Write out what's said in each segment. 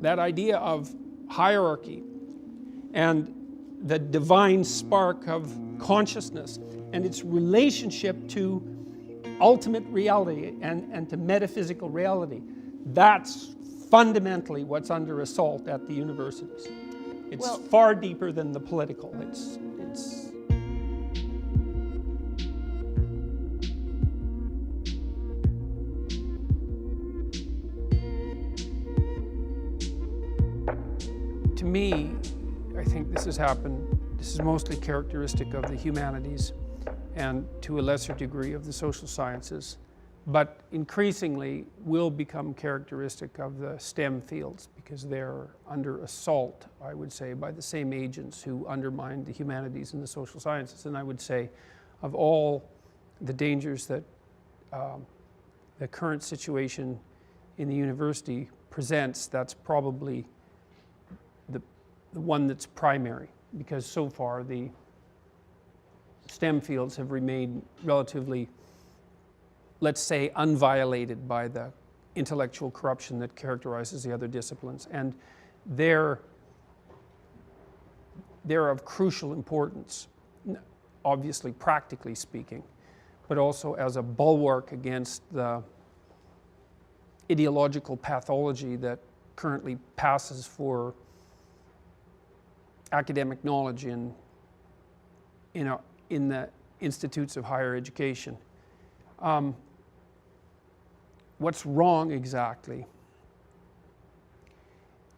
that idea of hierarchy and the divine spark of consciousness and its relationship to ultimate reality and to metaphysical reality, that's fundamentally what's under assault at the universities. It's far deeper than the political. It's to me, I think this has happened. This is mostly characteristic of the humanities and to a lesser degree of the social sciences, but increasingly will become characteristic of the STEM fields because they're under assault, I would say, by the same agents who undermine the humanities and the social sciences. And I would say of all the dangers that the current situation in the university presents, that's probably the one that's primary, because so far the STEM fields have remained relatively, let's say, unviolated by the intellectual corruption that characterizes the other disciplines. And they're of crucial importance, obviously practically speaking, but also as a bulwark against the ideological pathology that currently passes for academic knowledge in the institutes of higher education. What's wrong exactly?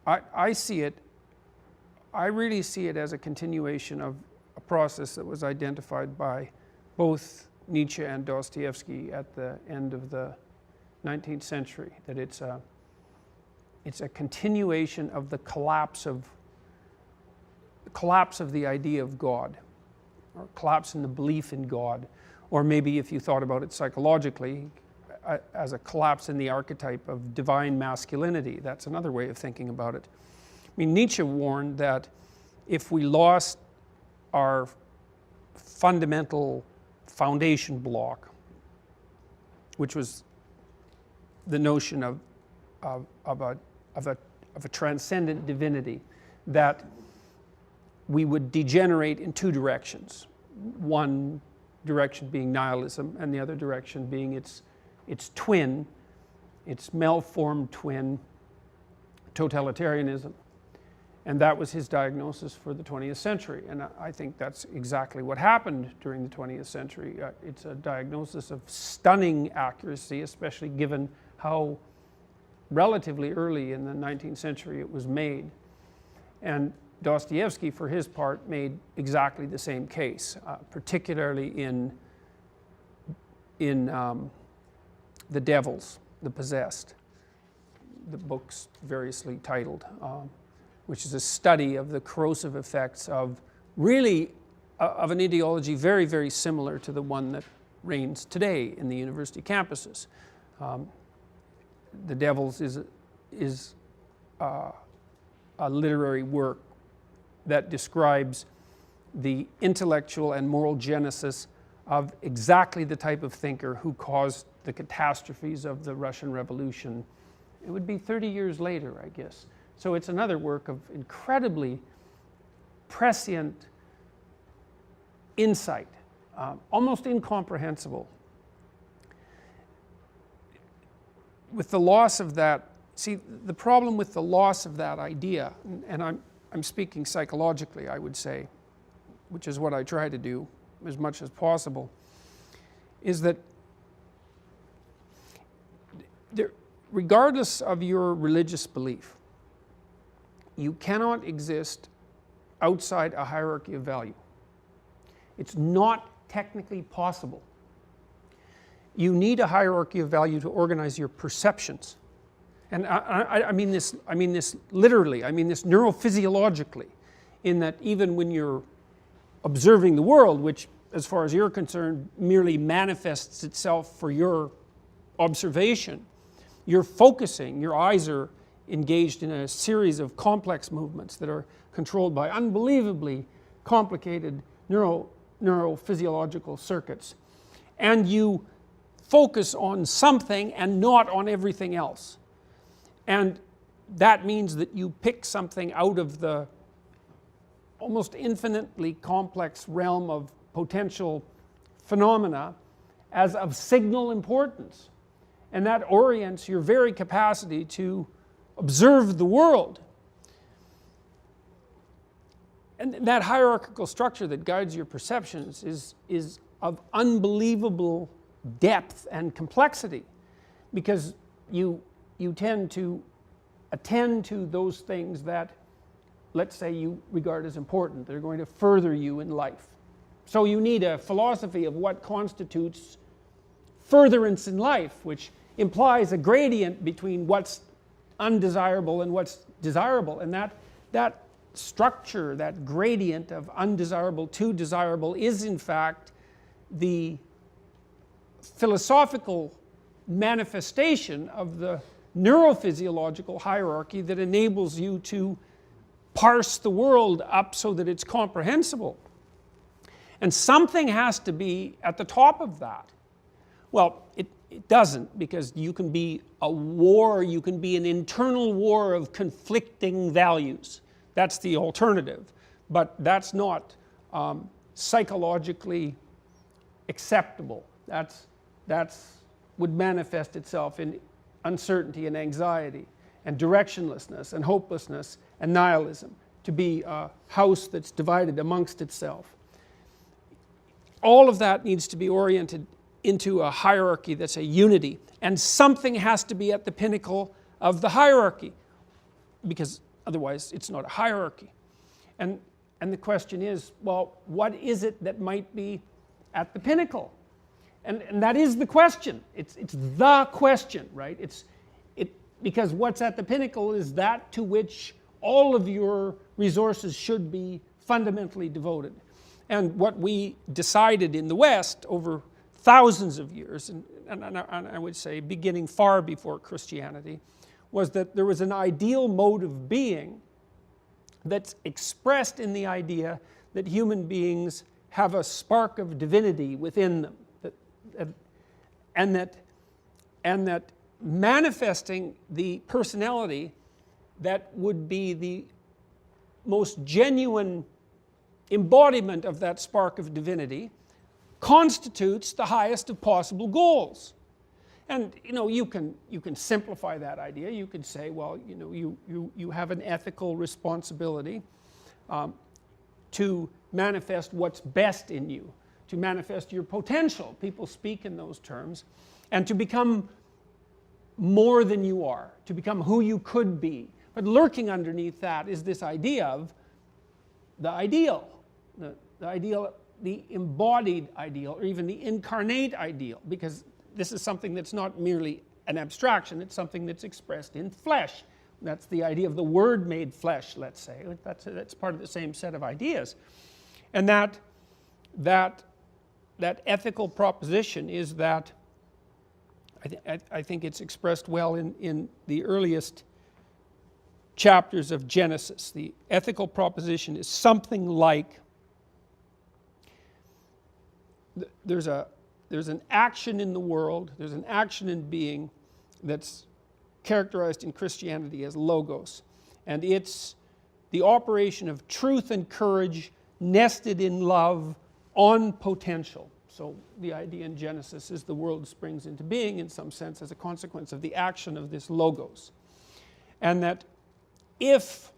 I see it, I really see it as a continuation of a process that was identified by both Nietzsche and Dostoevsky at the end of the 19th century, that it's a continuation of the collapse of the idea of God, or collapse in the belief in God, or maybe if you thought about it psychologically, as a collapse in the archetype of divine masculinity. That's another way of thinking about it. I mean, Nietzsche warned that if we lost our fundamental foundation block, which was the notion of a transcendent divinity, that we would degenerate in two directions. One direction being nihilism, and the other direction being its twin, its malformed twin, totalitarianism. And that was his diagnosis for the 20th century. And I think that's exactly what happened during the 20th century. It's a diagnosis of stunning accuracy, especially given how relatively early in the 19th century it was made. And Dostoevsky, for his part, made exactly the same case, particularly in The Devils, The Possessed, the book's variously titled, which is a study of the corrosive effects of really of an ideology very, very similar to the one that reigns today in the university campuses. The Devils is a literary work that describes the intellectual and moral genesis of exactly the type of thinker who caused the catastrophes of the Russian Revolution. It would be 30 years later, I guess. So it's another work of incredibly prescient insight, almost incomprehensible. With the loss of that, see, the problem with the loss of that idea, and I'm speaking psychologically, I would say, which is what I try to do as much as possible, is that regardless of your religious belief, you cannot exist outside a hierarchy of value. It's not technically possible. You need a hierarchy of value to organize your perceptions. And I mean this literally, I mean this neurophysiologically, in that even when you're observing the world, which as far as you're concerned merely manifests itself for your observation, you're focusing, your eyes are engaged in a series of complex movements that are controlled by unbelievably complicated neurophysiological circuits. And you focus on something and not on everything else. And that means that you pick something out of the almost infinitely complex realm of potential phenomena as of signal importance, and that orients your very capacity to observe the world. And that hierarchical structure that guides your perceptions is of unbelievable depth and complexity, because you tend to attend to those things that, let's say, you regard as important. They're going to further you in life. So you need a philosophy of what constitutes furtherance in life, which implies a gradient between what's undesirable and what's desirable. And that structure, that gradient of undesirable to desirable, is in fact the philosophical manifestation of the neurophysiological hierarchy that enables you to parse the world up so that it's comprehensible. And something has to be at the top of that. Well, it doesn't, because you can be a war, you can be an internal war of conflicting values. That's the alternative. But that's not psychologically acceptable. That's would manifest itself in uncertainty and anxiety and directionlessness and hopelessness and nihilism, to be a house that's divided amongst itself. All of that needs to be oriented into a hierarchy that's a unity, and something has to be at the pinnacle of the hierarchy, because otherwise it's not a hierarchy. And the question is, well, what is it that might be at the pinnacle? And that is the question. It's the question, right? Because what's at the pinnacle is that to which all of your resources should be fundamentally devoted. And what we decided in the West over thousands of years, and I would say beginning far before Christianity, was that there was an ideal mode of being that's expressed in the idea that human beings have a spark of divinity within them, and that manifesting the personality that would be the most genuine embodiment of that spark of divinity constitutes the highest of possible goals. And you can simplify that idea. You could say, well, you have an ethical responsibility to manifest what's best in you, to manifest your potential. People speak in those terms, and to become more than you are, to become who you could be. But lurking underneath that is this idea of the ideal, the embodied ideal, or even the incarnate ideal, because this is something that's not merely an abstraction, it's something that's expressed in flesh. That's the idea of the Word made flesh, let's say. That's part of the same set of ideas. And that ethical proposition is that, I think it's expressed well in the earliest chapters of Genesis. The ethical proposition is something like, there's an action in the world, there's an action in being that's characterized in Christianity as logos. And it's the operation of truth and courage nested in love on potential. So the idea in Genesis is the world springs into being in some sense as a consequence of the action of this logos. And that if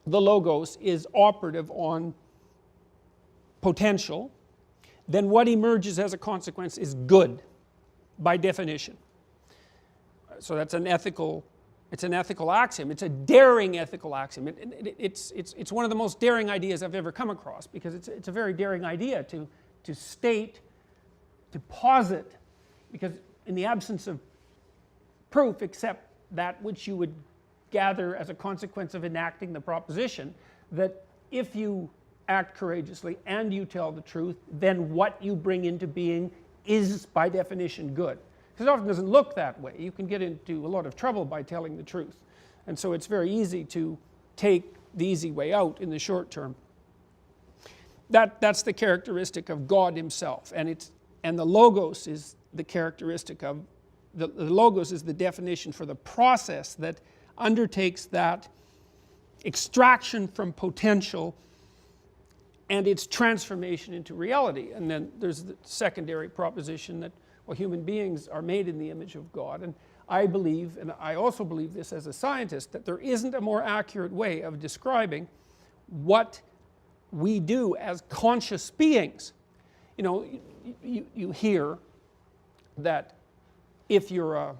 the logos is operative on potential, then what emerges as a consequence is good, by definition. So that's an ethical axiom. It's a daring ethical axiom. It's one of the most daring ideas I've ever come across, because it's a very daring idea to state, to posit, because in the absence of proof except that which you would gather as a consequence of enacting the proposition, that if you act courageously and you tell the truth, then what you bring into being is by definition good. Because it often doesn't look that way. You can get into a lot of trouble by telling the truth. And so it's very easy to take the easy way out in the short term. That's the characteristic of God himself. And the logos is the characteristic of, the logos is the definition for the process that undertakes that extraction from potential and its transformation into reality. And then there's the secondary proposition that, well, human beings are made in the image of God. And I believe, and I also believe this as a scientist, that there isn't a more accurate way of describing what we do as conscious beings. You know, you hear that if you're a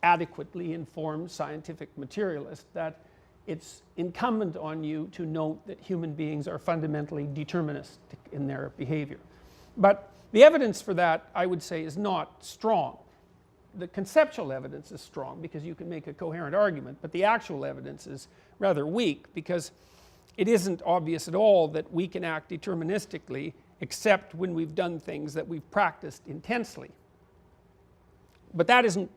adequately informed scientific materialist, that it's incumbent on you to note that human beings are fundamentally deterministic in their behavior. But the evidence for that, I would say, is not strong. The conceptual evidence is strong because you can make a coherent argument, but the actual evidence is rather weak because it isn't obvious at all that we can act deterministically except when we've done things that we've practiced intensely. But that isn't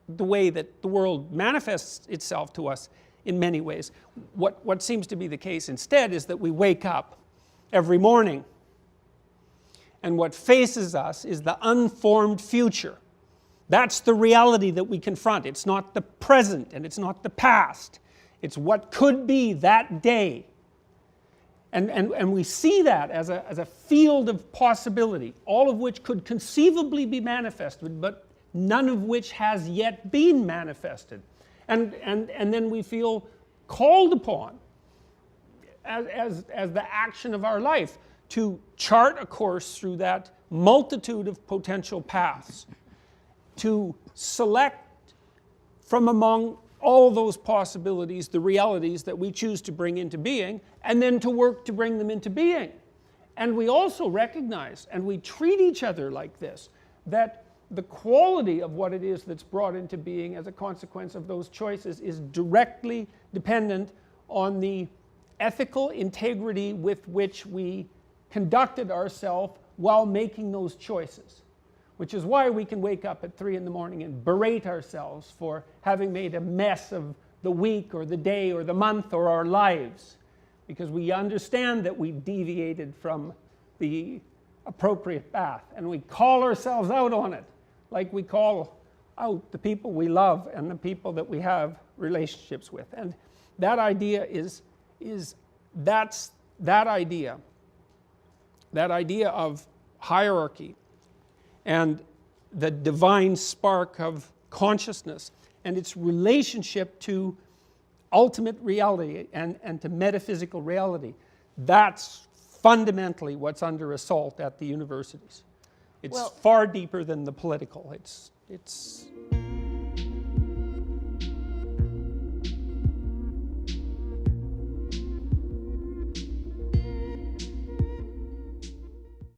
the way that the world manifests itself to us in many ways. What seems to be the case instead is that we wake up every morning and what faces us is the unformed future. That's the reality that we confront. It's not the present and it's not the past. It's what could be that day. And we see that as a field of possibility, all of which could conceivably be manifested, but none of which has yet been manifested. And then we feel called upon as the action of our life to chart a course through that multitude of potential paths, to select from among all those possibilities the realities that we choose to bring into being, and then to work to bring them into being. And we also recognize, and we treat each other like this, that the quality of what it is that's brought into being as a consequence of those choices is directly dependent on the ethical integrity with which we conducted ourselves while making those choices. Which is why we can wake up at 3 in the morning and berate ourselves for having made a mess of the week or the day or the month or our lives. Because we understand that we deviated from the appropriate path. And we call ourselves out on it. Like we call out the people we love and the people that we have relationships with. And that idea that's that idea of hierarchy and the divine spark of consciousness and its relationship to ultimate reality and to metaphysical reality. That's fundamentally what's under assault at the universities. It's far deeper than the political. It's